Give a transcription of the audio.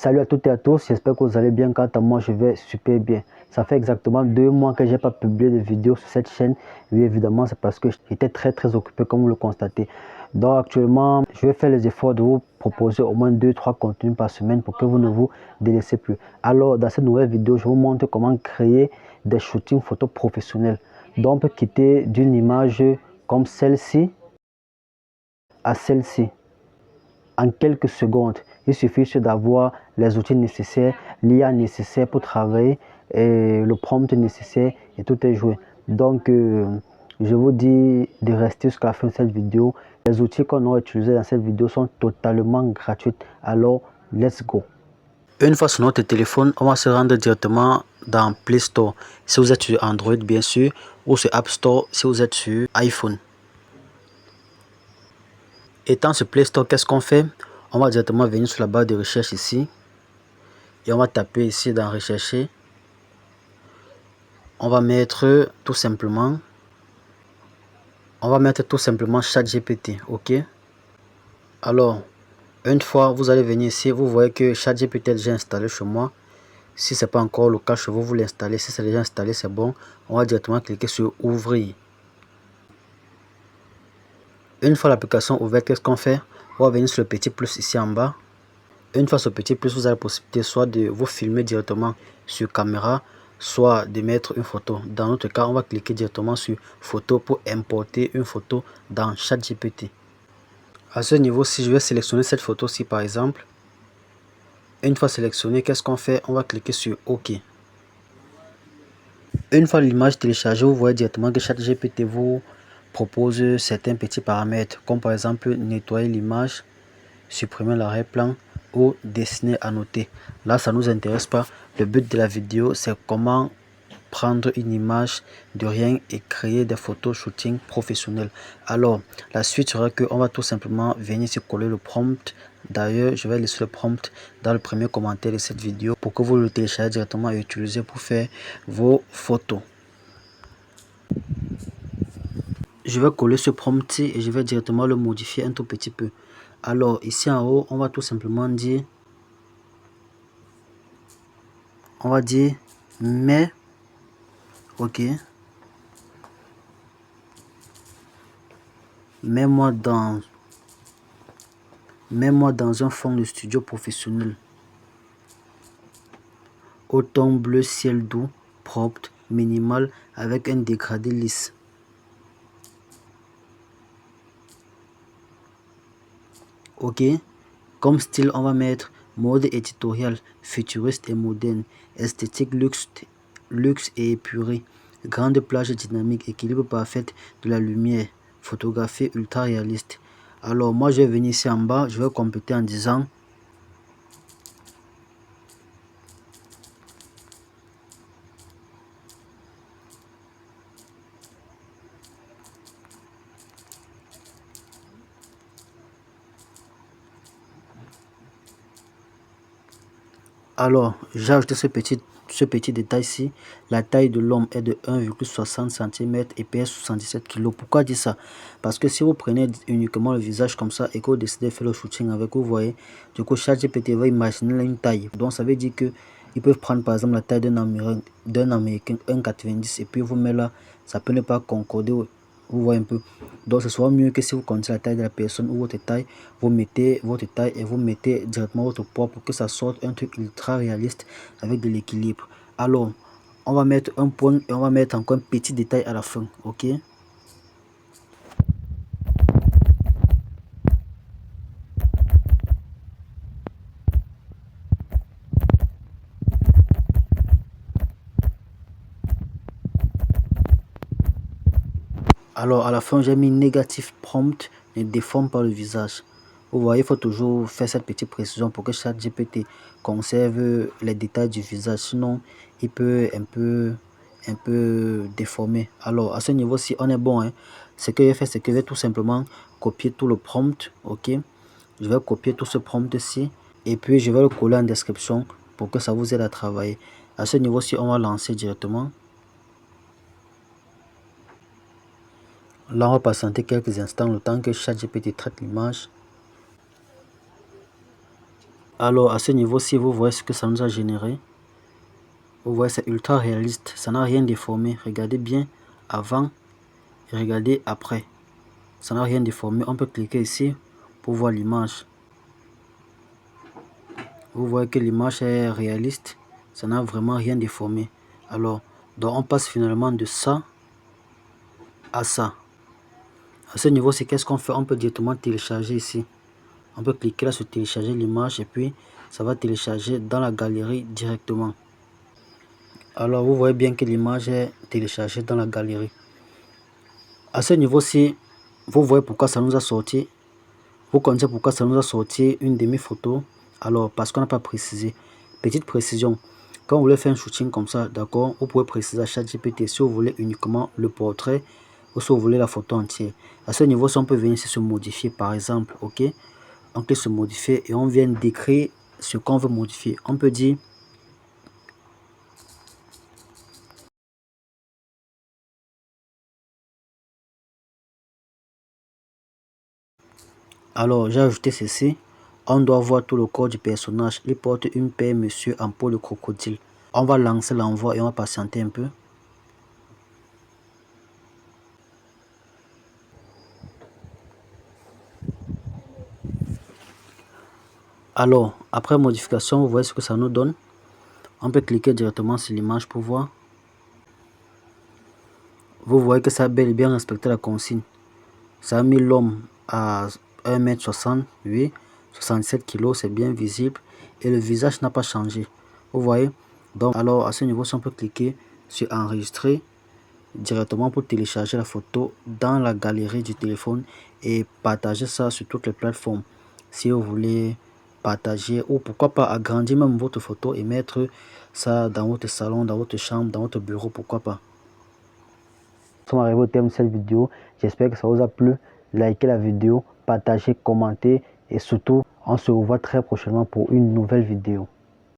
Salut à toutes et à tous, j'espère que vous allez bien. Quant à moi, je vais super bien. Ça fait exactement 2 mois que je n'ai pas publié de vidéo sur cette chaîne. Oui, évidemment, c'est parce que j'étais très occupé, comme vous le constatez. Donc actuellement, je vais faire les efforts de vous proposer au moins 2-3 contenus par semaine pour que vous ne vous délaissez plus. Alors, dans cette nouvelle vidéo, je vous montre comment créer des shootings photos professionnels. Donc, on peut quitter d'une image comme celle-ci à celle-ci en quelques secondes. Il suffit d'avoir les outils nécessaires, l'IA nécessaire pour travailler, et le prompt nécessaire et tout est joué. Donc, je vous dis de rester jusqu'à la fin de cette vidéo. Les outils qu'on aura utilisés dans cette vidéo sont totalement gratuits. Alors, let's go. Une fois sur notre téléphone, on va se rendre directement dans Play Store si vous êtes sur Android bien sûr, ou sur App Store si vous êtes sur iPhone. Étant sur Play Store, qu'est-ce qu'on fait? On va directement venir sur la barre de recherche ici et on va taper ici dans rechercher. On va mettre tout simplement ChatGPT. Ok. Alors, une fois vous allez venir ici, vous voyez que ChatGPT est déjà installé chez moi. Si ce n'est pas encore le cas chez vous, vous l'installez. Si c'est déjà installé, c'est bon. On va directement cliquer sur ouvrir. Une fois l'application ouverte, qu'est-ce qu'on fait? On va venir sur le petit plus ici en bas. Une fois ce petit plus, vous avez la possibilité soit de vous filmer directement sur caméra, soit de mettre une photo. Dans notre cas, on va cliquer directement sur photo pour importer une photo dans ChatGPT. À ce niveau, si je vais sélectionner cette photo-ci par exemple, une fois sélectionnée, qu'est-ce qu'on fait? On va cliquer sur OK. Une fois l'image téléchargée, vous voyez directement que ChatGPT vous propose certains petits paramètres, comme par exemple nettoyer l'image, supprimer l'arrière-plan ou dessiner à noter. Là, ça nous intéresse pas. Le but de la vidéo, c'est comment prendre une image de rien et créer des photos shooting professionnels. Alors, la suite sera que on va tout simplement venir ici coller le prompt. D'ailleurs, je vais laisser le prompt dans le premier commentaire de cette vidéo pour que vous le téléchargez directement et utilisez pour faire vos photos. Je vais coller ce prompt et je vais directement le modifier un tout petit peu. Alors, ici en haut, on va tout simplement dire, mais, ok, mets-moi dans un fond de studio professionnel au ton bleu ciel doux, propre, minimal, avec un dégradé lisse. Ok, comme style, on va mettre mode éditorial, futuriste et moderne, esthétique luxe et épuré, grande plage dynamique, équilibre parfait de la lumière, photographie ultra réaliste. Alors moi je vais venir ici en bas, je vais compléter en disant alors, j'ai ajouté ce petit détail-ci. La taille de l'homme est de 1,60 cm et pèse 77 kg. Pourquoi dire ça? Parce que si vous prenez uniquement le visage comme ça et que vous décidez de faire le shooting avec, vous voyez, du coup, ChatGPT va imaginer une taille. Donc, ça veut dire que ils peuvent prendre par exemple la taille d'un Américain 1,90 et puis vous mettez là, ça peut ne pas concorder. Vous voyez un peu. Donc ce sera mieux que si vous connaissez la taille de la personne ou votre taille, vous mettez votre taille et vous mettez directement votre poids pour que ça sorte un truc ultra réaliste avec de l'équilibre. Alors, on va mettre un point et on va mettre encore un petit détail à la fin. Ok. Alors à la fin, j'ai mis négatif prompt, ne déforme pas le visage. Vous voyez, il faut toujours faire cette petite précision pour que ChatGPT conserve les détails du visage. Sinon, il peut un peu déformer. Alors à ce niveau-ci, on est bon. Hein. Ce que je vais faire, c'est que je vais tout simplement copier tout le prompt. Ok. Je vais copier tout ce prompt-ci et puis je vais le coller en description pour que ça vous aide à travailler. À ce niveau-ci, on va lancer directement. Là, on va patienter quelques instants le temps que ChatGPT traite l'image. Alors à ce niveau-ci, vous voyez ce que ça nous a généré. Vous voyez, c'est ultra réaliste, ça n'a rien déformé. Regardez bien avant et regardez après. Ça n'a rien déformé. On peut cliquer ici pour voir l'image. Vous voyez que l'image est réaliste, ça n'a vraiment rien déformé. Alors, donc on passe finalement de ça à ça. À ce niveau, c'est qu'est-ce qu'on fait? On peut directement télécharger ici. On peut cliquer là sur télécharger l'image et puis ça va télécharger dans la galerie directement. Alors, vous voyez bien que l'image est téléchargée dans la galerie. À ce niveau-ci, vous voyez pourquoi ça nous a sorti. Vous connaissez pourquoi ça nous a sorti une demi-photo. Alors, parce qu'on n'a pas précisé. Petite précision. Quand vous voulez faire un shooting comme ça, d'accord, vous pouvez préciser à ChatGPT si vous voulez uniquement le portrait ou si vous voulez la photo entière. À ce niveau, si on peut venir ici se modifier, par exemple, ok, on clique sur modifier et on vient d'écrire ce qu'on veut modifier. On peut dire alors j'ai ajouté ceci. On doit voir tout le corps du personnage. Il porte une paire monsieur en peau de crocodile. On va lancer l'envoi et on va patienter un peu. Alors, après modification, vous voyez ce que ça nous donne. On peut cliquer directement sur l'image pour voir. Vous voyez que ça a bel et bien respecté la consigne. Ça a mis l'homme à 1m68, 67 kg, c'est bien visible. Et le visage n'a pas changé. Vous voyez? Donc, alors à ce niveau, si on peut cliquer sur enregistrer directement pour télécharger la photo dans la galerie du téléphone et partager ça sur toutes les plateformes. Si vous voulez partager ou pourquoi pas agrandir même votre photo et mettre ça dans votre salon, dans votre chambre, dans votre bureau, pourquoi pas. Nous sommes arrivés au terme de cette vidéo. J'espère que ça vous a plu. Likez la vidéo, partagez, commentez et surtout, on se revoit très prochainement pour une nouvelle vidéo.